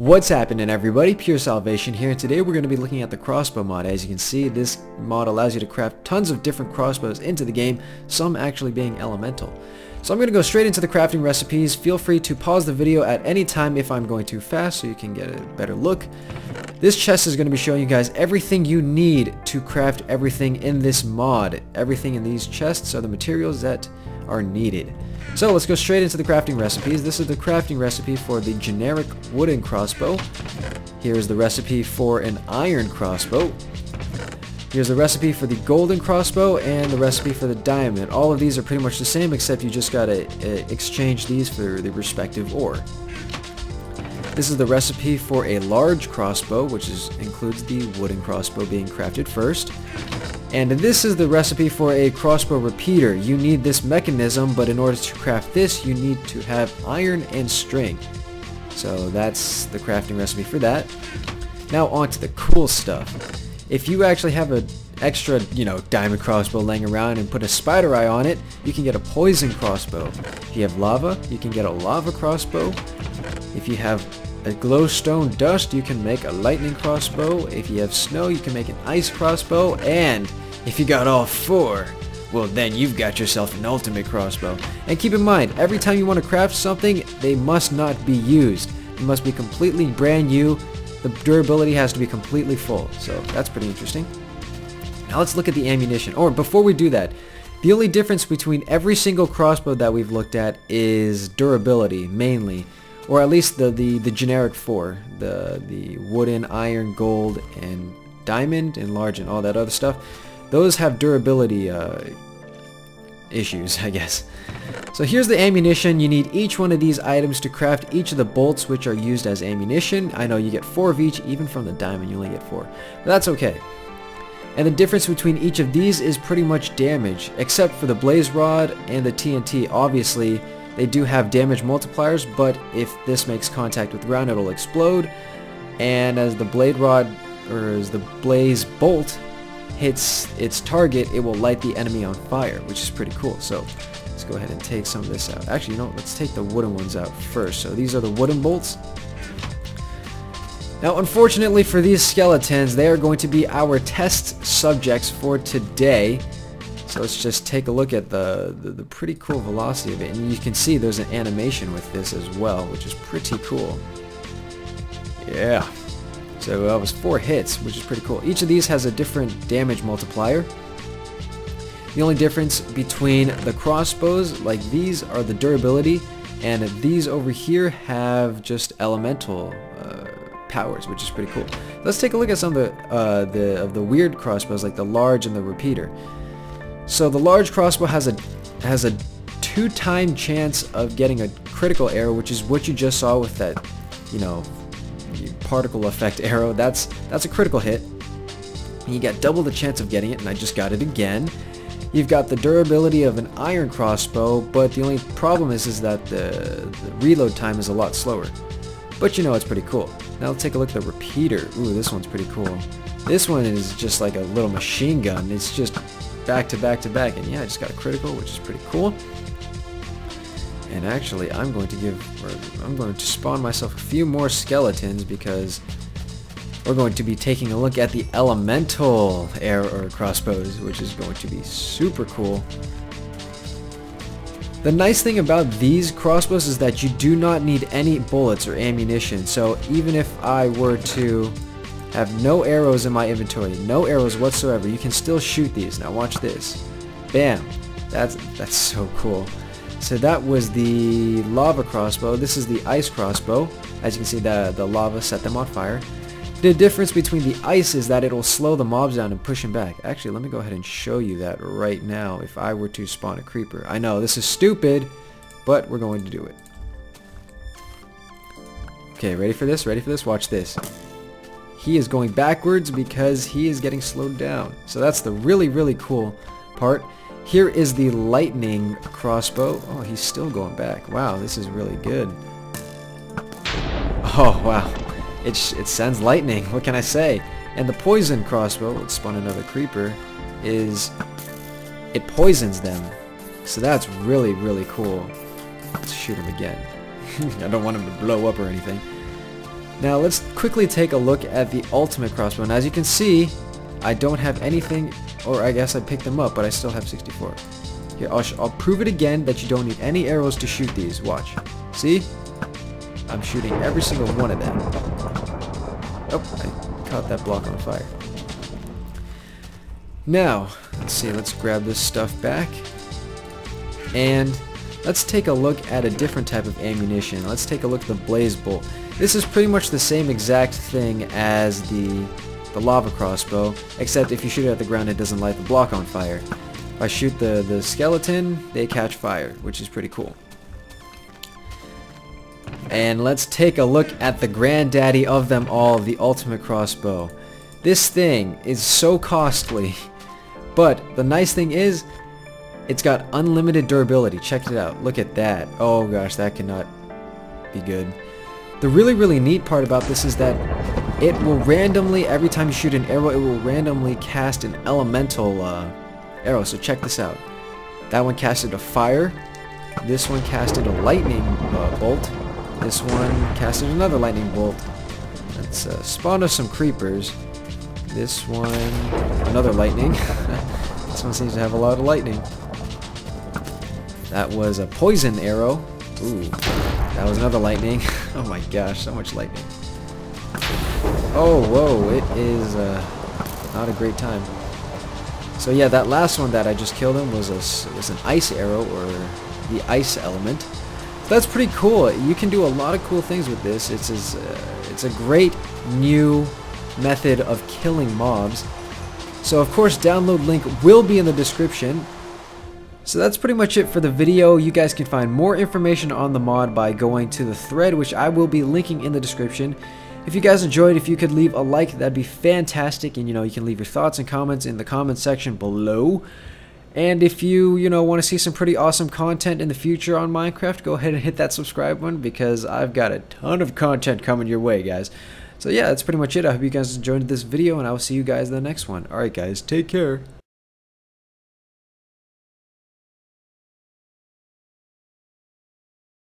What's happening, everybody? PureSalvation here, and today we're going to be looking at the crossbow mod. As you can see, this mod allows you to craft tons of different crossbows into the game, some actually being elemental. So I'm going to go straight into the crafting recipes. Feel free to pause the video at any time if I'm going too fast so you can get a better look. This chest is going to be showing you guys everything you need to craft everything in this mod. Everything in these chests are the materials that are needed. So let's go straight into the crafting recipes. This is the crafting recipe for the generic wooden crossbow. Here's the recipe for an iron crossbow. Here's the recipe for the golden crossbow and the recipe for the diamond. All of these are pretty much the same, except you just gotta exchange these for the respective ore. This is the recipe for a large crossbow, which includes the wooden crossbow being crafted first. And this is the recipe for a crossbow repeater. You need this mechanism, but in order to craft this, you need to have iron and string. So that's the crafting recipe for that. Now on to the cool stuff. If you actually have an extra, diamond crossbow laying around and put a spider eye on it, you can get a poison crossbow. If you have lava, you can get a lava crossbow. If you have a glowstone dust, you can make a lightning crossbow. If you have snow, you can make an ice crossbow. And if you got all four, well then you've got yourself an ultimate crossbow. And keep in mind, every time you want to craft something, they must not be used. They must be completely brand new. The durability has to be completely full. So that's pretty interesting. Now let's look at the ammunition. Or before we do that, the only difference between every single crossbow that we've looked at is durability, mainly. Or at least the generic four. The wooden, iron, gold, and diamond, and large, and all that other stuff. Those have durability issues, I guess. So here's the ammunition. You need each one of these items to craft each of the bolts which are used as ammunition. I know you get 4 of each, even from the diamond you only get 4. But that's okay. And the difference between each of these is pretty much damage, except for the blaze rod and the TNT. Obviously, they do have damage multipliers, but if this makes contact with ground, it'll explode. And as the blade rod, or as the blaze bolt hits its target, it will light the enemy on fire, which is pretty cool. So let's go ahead and take some of this out. Actually, let's take the wooden ones out first. So these are the wooden bolts. Now, unfortunately for these skeletons, they are going to be our test subjects for today. So let's just take a look at the pretty cool velocity of it. And you can see there's an animation with this as well, which is pretty cool. Yeah. So that was 4 hits, which is pretty cool. Each of these has a different damage multiplier. The only difference between the crossbows, like these, are the durability, and these over here have just elemental powers, which is pretty cool. Let's take a look at some of the weird crossbows, like the large and the repeater. So the large crossbow has a 2-time chance of getting a critical arrow, which is what you just saw with that, particle effect arrow. That's a critical hit. And you got double the chance of getting it, and I just got it again. You've got the durability of an iron crossbow, but the only problem is that the reload time is a lot slower. But it's pretty cool. Now let's take a look at the repeater. Ooh, this one's pretty cool. This one is just like a little machine gun. It's just back to back to back, and yeah, I just got a critical, which is pretty cool. And actually, I'm going to spawn myself a few more skeletons because we're going to be taking a look at the elemental arrow or crossbows, which is going to be super cool. The nice thing about these crossbows is that you do not need any bullets or ammunition. So even if I were to have no arrows in my inventory, no arrows whatsoever, you can still shoot these. Now watch this. Bam. That's so cool. So that was the lava crossbow. This is the ice crossbow. As you can see, the lava set them on fire. The difference between the ice is that it'll slow the mobs down and push them back. Actually, let me go ahead and show you that right now if I were to spawn a creeper. I know, this is stupid, but we're going to do it. Okay, ready for this? Ready for this? Watch this. He is going backwards because he is getting slowed down. So that's the really, really cool part. Here is the lightning crossbow. Oh, he's still going back. Wow, this is really good. Oh, wow. It sends lightning. What can I say? And the poison crossbow, let's spawn another creeper, it poisons them. So that's really, really cool. Let's shoot him again. I don't want him to blow up or anything. Now let's quickly take a look at the ultimate crossbow. And as you can see, I don't have anything, or I guess I picked them up, but I still have 64. Here, I'll prove it again that you don't need any arrows to shoot these. Watch. See? I'm shooting every single one of them. Oh, I caught that block on fire. Now, let's see, let's grab this stuff back. And let's take a look at a different type of ammunition. Let's take a look at the blaze bolt. This is pretty much the same exact thing as the lava crossbow, except if you shoot it at the ground, it doesn't light the block on fire. If I shoot the skeleton, they catch fire, which is pretty cool. And let's take a look at the granddaddy of them all, the ultimate crossbow. This thing is so costly, but the nice thing is, it's got unlimited durability. Check it out. Look at that. Oh gosh, that cannot be good. The really neat part about this is that it will randomly, every time you shoot an arrow, it will randomly cast an elemental arrow. So check this out. That one casted a fire. This one casted a lightning bolt. This one casted another lightning bolt. Let's spawn us some creepers. This one, another lightning. This one seems to have a lot of lightning. That was a poison arrow. Ooh, that was another lightning. Oh my gosh, so much lightning. Oh, whoa, it is not a great time. So yeah, that last one that I just killed him was an ice arrow, or the ice element. So that's pretty cool. You can do a lot of cool things with this. It's a great new method of killing mobs. So of course, download link will be in the description. So that's pretty much it for the video. You guys can find more information on the mod by going to the thread, which I will be linking in the description. If you guys enjoyed, if you could leave a like, that'd be fantastic. And you can leave your thoughts and comments in the comment section below. And if you want to see some pretty awesome content in the future on Minecraft, go ahead and hit that subscribe button, because I've got a ton of content coming your way, guys. So yeah, that's pretty much it. I hope you guys enjoyed this video, and I will see you guys in the next one. Alright guys, take care.